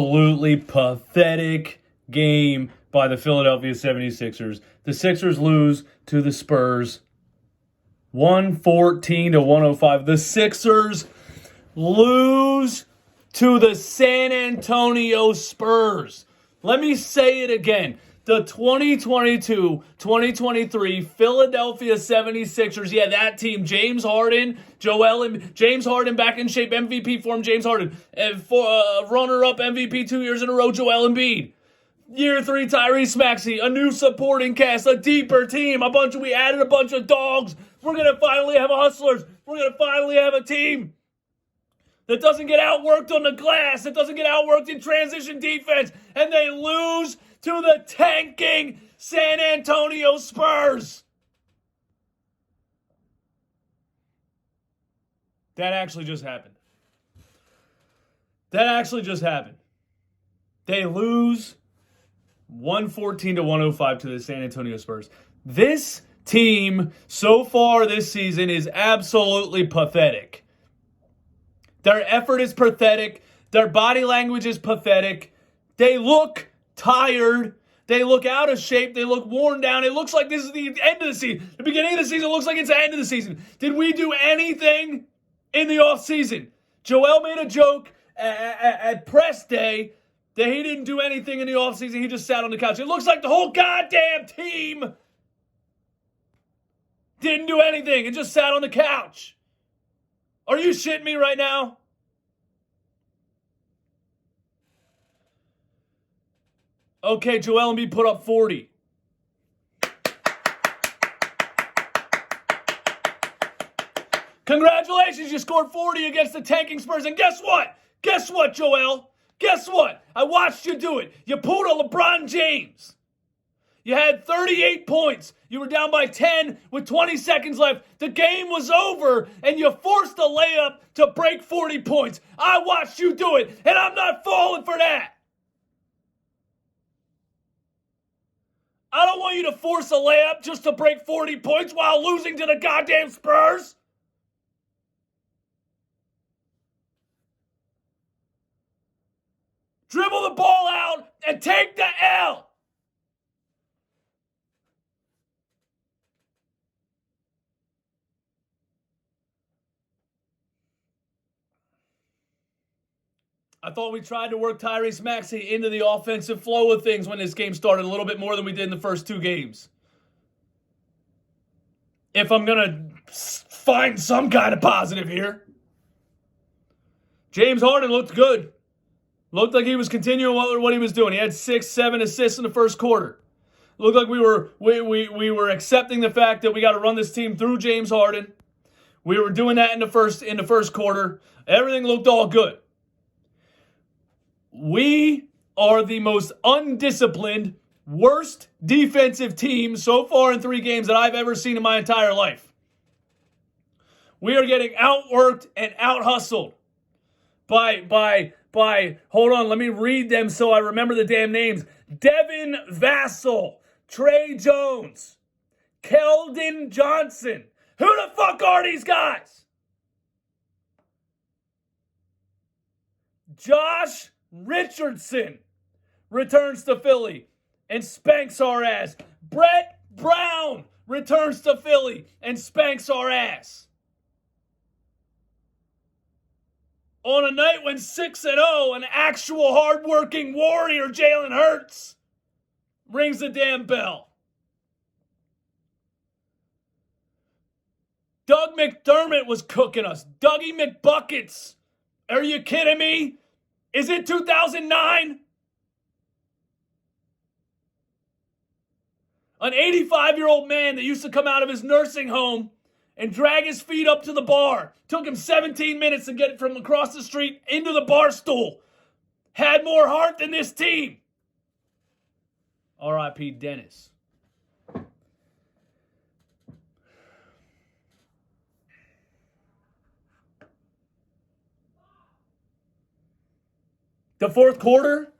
Absolutely pathetic game by the Philadelphia 76ers. The Sixers lose to the Spurs 114-105. The Sixers lose to the San Antonio Spurs. Let me say it again. The 2022-2023 Philadelphia 76ers. Yeah, that team. James Harden, James Harden back in shape. MVP form, James Harden. And runner-up MVP 2 years in a row, Joel Embiid. Year 3, Tyrese Maxey. A new supporting cast. A deeper team. We added a bunch of dogs. We're going to finally have hustlers. We're going to finally have a team that doesn't get outworked on the glass, that doesn't get outworked in transition defense, and they lose to the tanking San Antonio Spurs. That actually just happened. They lose 114-105 to the San Antonio Spurs. This team so far this season is absolutely pathetic. Their effort is pathetic. Their body language is pathetic. They look tired. They look out of shape. They look worn down. It looks like this is the end of the season. The beginning of the season looks like it's the end of the season. Did we do anything in the offseason? Joel made a joke at press day that he didn't do anything in the offseason. He just sat on the couch. It looks like the whole goddamn team didn't do anything and just sat on the couch. Are you shitting me right now? Okay, Joel Embiid put up 40. Congratulations, you scored 40 against the tanking Spurs. And guess what? Guess what, Joel? Guess what? I watched you do it. You pulled a LeBron James. You had 38 points. You were down by 10 with 20 seconds left. The game was over, and you forced a layup to break 40 points. I watched you do it, and I'm not falling for that. I don't want you to force a layup just to break 40 points while losing to the goddamn Spurs. Dribble the ball out and take the L. I thought we tried to work Tyrese Maxey into the offensive flow of things when this game started a little bit more than we did in the first 2 games. If I'm going to find some kind of positive here. James Harden looked good. Looked like he was continuing what he was doing. He had 6-7 assists in the first quarter. Looked like we were accepting the fact that we got to run this team through James Harden. We were doing that in the first quarter. Everything looked all good. We are the most undisciplined, worst defensive team so far in 3 games that I've ever seen in my entire life. We are getting outworked and out-hustled by hold on, let me read them so I remember the damn names. Devin Vassell, Trey Jones, Keldon Johnson. Who the fuck are these guys? Josh Richardson returns to Philly and spanks our ass. Brett Brown returns to Philly and spanks our ass. On a night when 6-0, an actual hardworking warrior, Jalen Hurts, rings the damn bell. Doug McDermott was cooking us. Dougie McBuckets. Are you kidding me? Is it 2009? An 85-year-old man that used to come out of his nursing home and drag his feet up to the bar. Took him 17 minutes to get from across the street into the bar stool. Had more heart than this team. R.I.P. Dennis. The fourth quarter?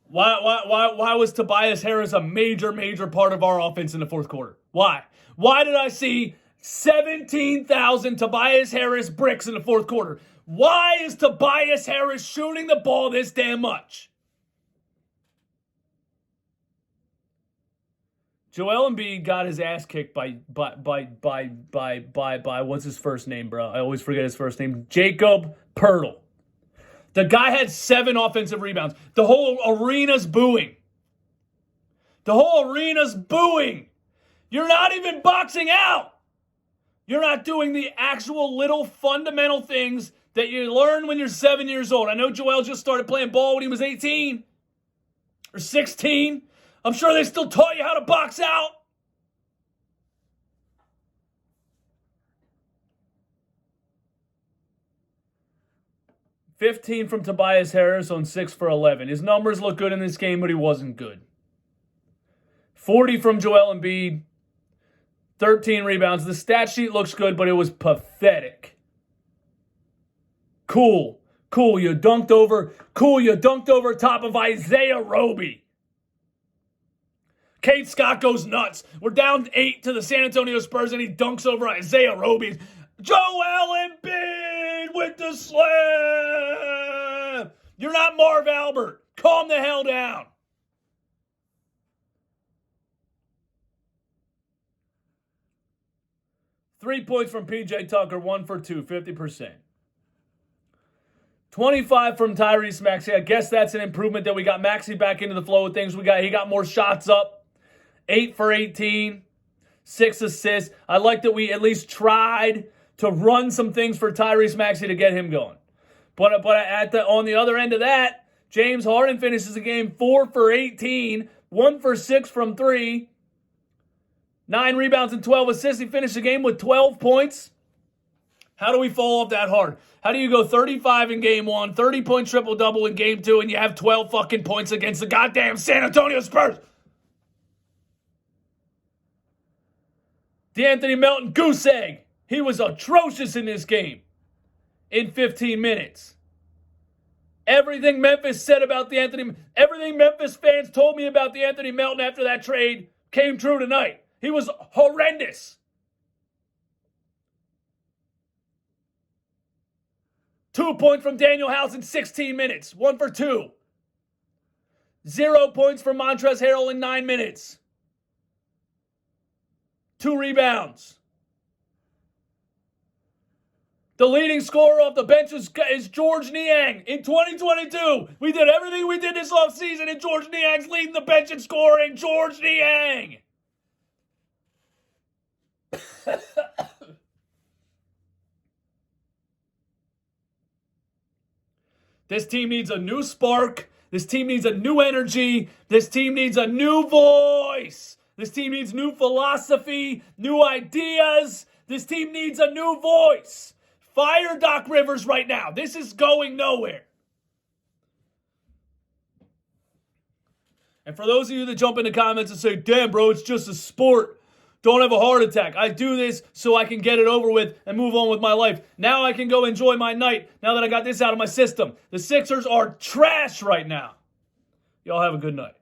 Why was Tobias Harris a major part of our offense in the fourth quarter? Why? Why did I see 17,000 Tobias Harris bricks in the fourth quarter? Why is Tobias Harris shooting the ball this damn much? Joel Embiid got his ass kicked by what's his first name, bro? I always forget his first name. Jakob Poeltl. The guy had 7 offensive rebounds. The whole arena's booing. The whole arena's booing. You're not even boxing out. You're not doing the actual little fundamental things that you learn when you're 7 years old. I know Joel just started playing ball when he was 18 or 16. I'm sure they still taught you how to box out. $15 from Tobias Harris on 6 for 11. His numbers look good in this game, but he wasn't good. 40 from Joel Embiid. 13 rebounds. The stat sheet looks good, but it was pathetic. Cool. You dunked over top of Isaiah Roby. Kate Scott goes nuts. We're down 8 to the San Antonio Spurs, and he dunks over Isaiah Roby. Joel Embiid with the slam. You're not Marv Albert. Calm the hell down. Three points from P.J. Tucker, 1 for 2, 50%. 25 from Tyrese Maxey. I guess that's an improvement that we got Maxey back into the flow of things. He got more shots up. 8 for 18, 6 assists. I like that we at least tried to run some things for Tyrese Maxey to get him going. But on the other end of that, James Harden finishes the game 4 for 18, 1 for 6 from 3, 9 rebounds and 12 assists. He finished the game with 12 points. How do we fall off that hard? How do you go 35 in game 1, 30-point triple-double in game 2, and you have 12 fucking points against the goddamn San Antonio Spurs? DeAnthony Melton, goose egg. He was atrocious in this game in 15 minutes. Everything Memphis said about everything Memphis fans told me about DeAnthony Melton after that trade came true tonight. He was horrendous. 2 points from Daniel House in 16 minutes. 1 for 2. 0 points from Montrezl Harrell in 9 minutes. 2 rebounds. The leading scorer off the bench is George Niang. In 2022, we did everything we did this offseason, and George Niang's leading the bench in scoring. George Niang. This team needs a new spark. This team needs a new energy. This team needs a new voice. This team needs new philosophy, new ideas. This team needs a new voice. Fire Doc Rivers right now. This is going nowhere. And for those of you that jump in the comments and say, damn, bro, it's just a sport. Don't have a heart attack. I do this so I can get it over with and move on with my life. Now I can go enjoy my night now that I got this out of my system. The Sixers are trash right now. Y'all have a good night.